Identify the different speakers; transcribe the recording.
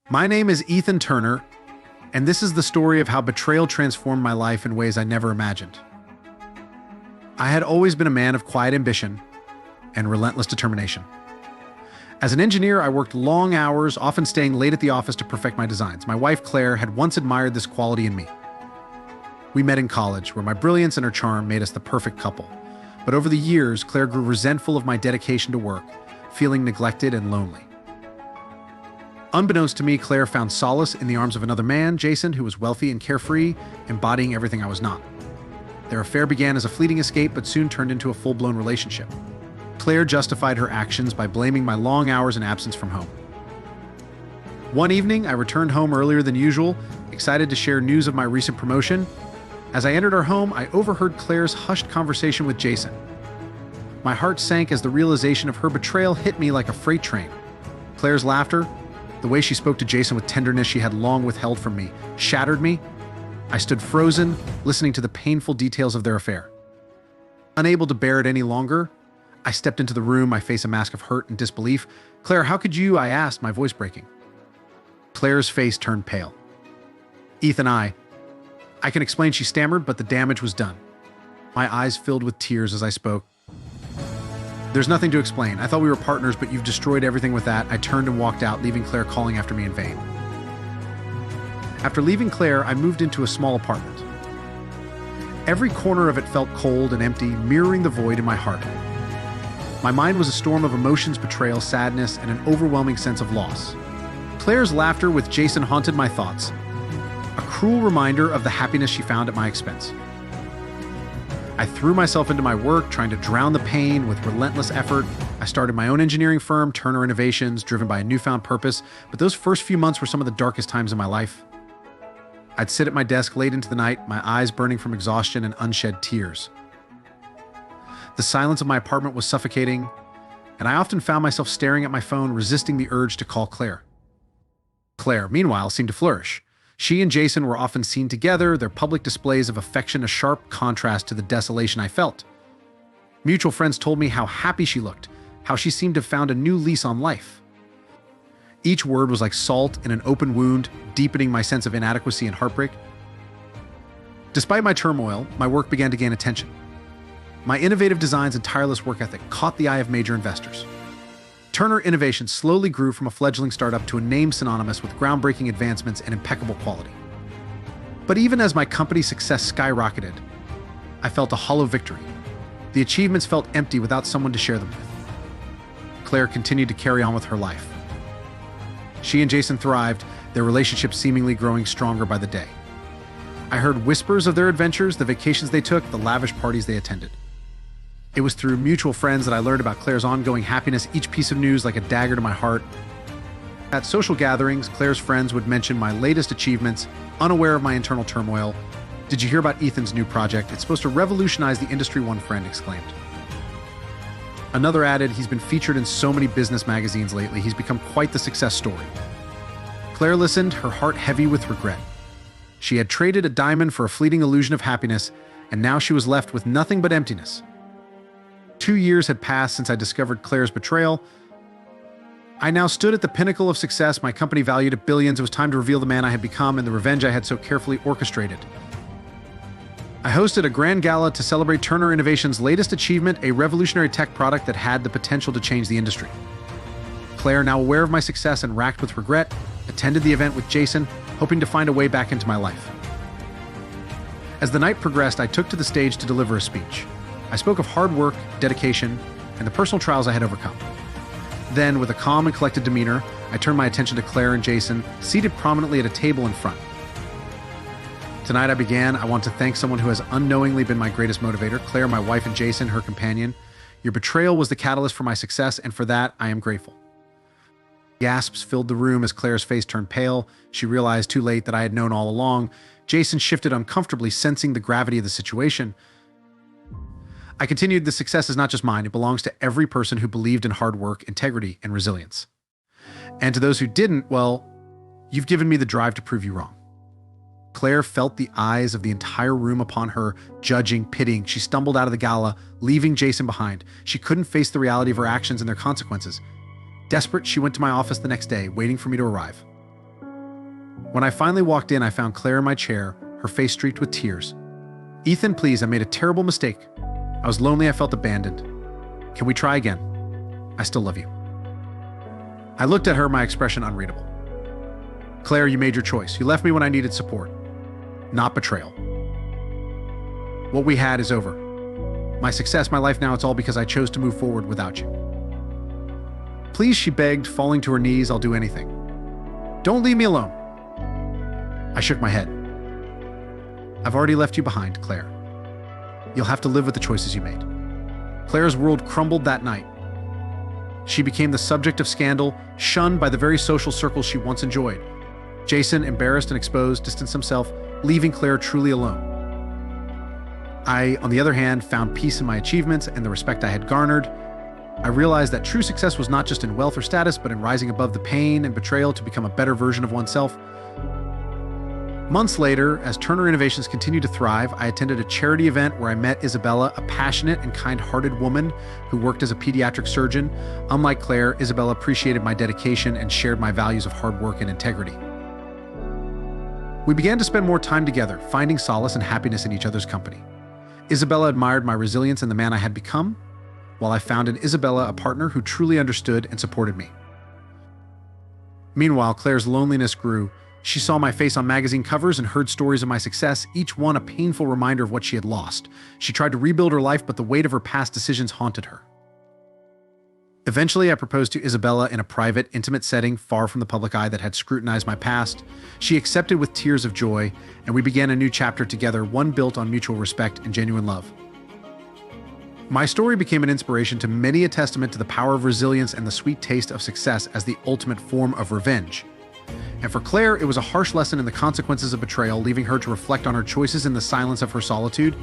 Speaker 1: My name is Ethan Turner, and this is the story of how betrayal transformed my life in ways I never imagined. I had always been a man of quiet ambition and relentless determination. As an engineer, I worked long hours, often staying late at the office to perfect my designs. My wife, Claire, had once admired this quality in me. We met in college, where my brilliance and her charm made us the perfect couple. But over the years, Claire grew resentful of my dedication to work, feeling neglected and lonely. Unbeknownst to me, Claire found solace in the arms of another man, Jason, who was wealthy and carefree, embodying everything I was not. Their affair began as a fleeting escape, but soon turned into a full-blown relationship. Claire justified her actions by blaming my long hours and absence from home. One evening, I returned home earlier than usual, excited to share news of my recent promotion. As I entered our home, I overheard Claire's hushed conversation with Jason. My heart sank as the realization of her betrayal hit me like a freight train. Claire's laughter, the way she spoke to Jason with tenderness she had long withheld from me, shattered me. I stood frozen, listening to the painful details of their affair. Unable to bear it any longer, I stepped into the room, my face a mask of hurt and disbelief. "Claire, how could you?" I asked, my voice breaking. Claire's face turned pale. "Ethan, I can explain," she stammered, but the damage was done. My eyes filled with tears as I spoke. "There's nothing to explain. I thought we were partners, but you've destroyed everything with that." I turned and walked out, leaving Claire calling after me in vain. After leaving Claire, I moved into a small apartment. Every corner of it felt cold and empty, mirroring the void in my heart. My mind was a storm of emotions, betrayal, sadness, and an overwhelming sense of loss. Claire's laughter with Jason haunted my thoughts, a cruel reminder of the happiness she found at my expense. I threw myself into my work, trying to drown the pain with relentless effort. I started my own engineering firm, Turner Innovations, driven by a newfound purpose, but those first few months were some of the darkest times in my life. I'd sit at my desk late into the night, my eyes burning from exhaustion and unshed tears. The silence of my apartment was suffocating, and I often found myself staring at my phone, resisting the urge to call Claire. Claire, meanwhile, seemed to flourish. She and Jason were often seen together, their public displays of affection a sharp contrast to the desolation I felt. Mutual friends told me how happy she looked, how she seemed to have found a new lease on life. Each word was like salt in an open wound, deepening my sense of inadequacy and heartbreak. Despite my turmoil, my work began to gain attention. My innovative designs and tireless work ethic caught the eye of major investors. Turner Innovations slowly grew from a fledgling startup to a name synonymous with groundbreaking advancements and impeccable quality. But even as my company's success skyrocketed, I felt a hollow victory. The achievements felt empty without someone to share them with. Claire continued to carry on with her life. She and Jason thrived, their relationship seemingly growing stronger by the day. I heard whispers of their adventures, the vacations they took, the lavish parties they attended. It was through mutual friends that I learned about Claire's ongoing happiness, each piece of news like a dagger to my heart. At social gatherings, Claire's friends would mention my latest achievements, unaware of my internal turmoil. "Did you hear about Ethan's new project? It's supposed to revolutionize the industry," one friend exclaimed. Another added, "He's been featured in so many business magazines lately. He's become quite the success story." Claire listened, her heart heavy with regret. She had traded a diamond for a fleeting illusion of happiness, and now she was left with nothing but emptiness. 2 years had passed since I discovered Claire's betrayal. I now stood at the pinnacle of success, my company valued at billions. It was time to reveal the man I had become and the revenge I had so carefully orchestrated. I hosted a grand gala to celebrate Turner Innovations' latest achievement, a revolutionary tech product that had the potential to change the industry. Claire, now aware of my success and racked with regret, attended the event with Jason, hoping to find a way back into my life. As the night progressed, I took to the stage to deliver a speech. I spoke of hard work, dedication, and the personal trials I had overcome. Then, with a calm and collected demeanor, I turned my attention to Claire and Jason, seated prominently at a table in front. Tonight I want to thank someone who has unknowingly been my greatest motivator, Claire, my wife, and Jason, her companion. Your betrayal was the catalyst for my success, and for that, I am grateful. Gasps filled the room as Claire's face turned pale. She realized too late that I had known all along. Jason shifted uncomfortably, sensing the gravity of the situation. I continued, "The success is not just mine. It belongs to every person who believed in hard work, integrity, and resilience. And to those who didn't, well, you've given me the drive to prove you wrong." Claire felt the eyes of the entire room upon her, judging, pitying. She stumbled out of the gala, leaving Jason behind. She couldn't face the reality of her actions and their consequences. Desperate, she went to my office the next day, waiting for me to arrive. When I finally walked in, I found Claire in my chair, her face streaked with tears. "Ethan, please, I made a terrible mistake. I was lonely, I felt abandoned. Can we try again? I still love you." I looked at her, my expression unreadable. "Claire, you made your choice. You left me when I needed support. Not betrayal. What we had is over. My success, my life now, it's all because I chose to move forward without you. Please," she begged, falling to her knees, "I'll do anything. Don't leave me alone." I shook my head. "I've already left you behind, Claire. You'll have to live with the choices you made." Claire's world crumbled that night. She became the subject of scandal, shunned by the very social circles she once enjoyed. Jason, embarrassed and exposed, distanced himself, leaving Claire truly alone. I, on the other hand, found peace in my achievements and the respect I had garnered. I realized that true success was not just in wealth or status, but in rising above the pain and betrayal to become a better version of oneself. Months later, as Turner Innovations continued to thrive, I attended a charity event where I met Isabella, a passionate and kind-hearted woman who worked as a pediatric surgeon. Unlike Claire, Isabella appreciated my dedication and shared my values of hard work and integrity. We began to spend more time together, finding solace and happiness in each other's company. Isabella admired my resilience and the man I had become, while I found in Isabella a partner who truly understood and supported me. Meanwhile, Claire's loneliness grew. She saw my face on magazine covers and heard stories of my success, each one a painful reminder of what she had lost. She tried to rebuild her life, but the weight of her past decisions haunted her. Eventually, I proposed to Isabella in a private, intimate setting far from the public eye that had scrutinized my past. She accepted with tears of joy, and we began a new chapter together, one built on mutual respect and genuine love. My story became an inspiration to many, a testament to the power of resilience and the sweet taste of success as the ultimate form of revenge. And for Claire, it was a harsh lesson in the consequences of betrayal, leaving her to reflect on her choices in the silence of her solitude.